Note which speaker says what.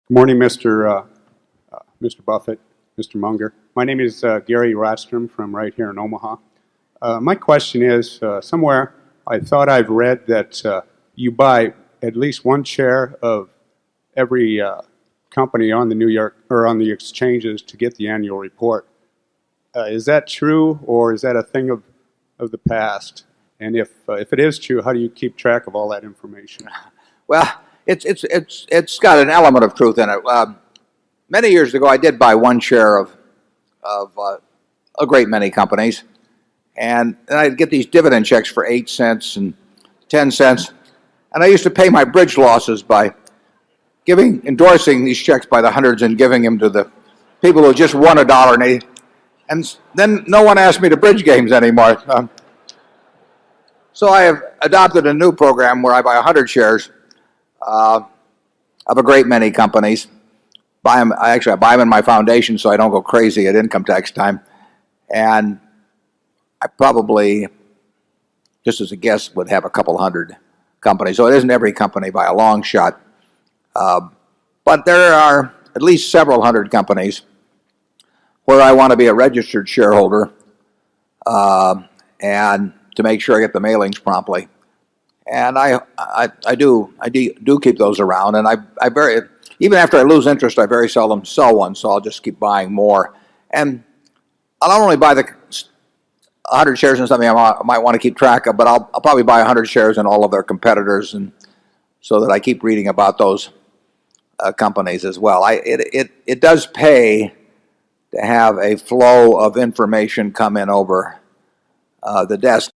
Speaker 1: Good morning, Mr. Buffett, Mr. Munger. My name is Gary Rostrom from right here in Omaha. My question is, somewhere I thought I've read that you buy at least one share of every company on the New York or on the exchanges to get the annual report. Is that true, or is that a thing of the past? And if it is true, how do you keep track of all that information?
Speaker 2: Well, it's got an element of truth in it. Many years ago, I did buy one share of a great many companies, and I'd get these dividend checks for 8 cents and 10 cents, and I used to pay my bridge losses by endorsing these checks by the hundreds and giving them to the people who just won $1.80, and then no one asked me to bridge games anymore. So I have adopted a new program where I buy 100 shares of a great many companies. I buy them in my foundation so I don't go crazy at income tax time. And I probably, just as a guess, would have a couple hundred companies. So it isn't every company by a long shot. But there are at least several hundred companies where I want to be a registered shareholder and to make sure I get the mailings promptly. And I do keep those around, and even after I lose interest, I very seldom sell one, so I'll just keep buying more. And I'll not only buy the 100 shares in something I might want to keep track of, but I'll probably buy 100 shares in all of their competitors, and so that I keep reading about those companies as well. It does pay to have a flow of information come in over the desk.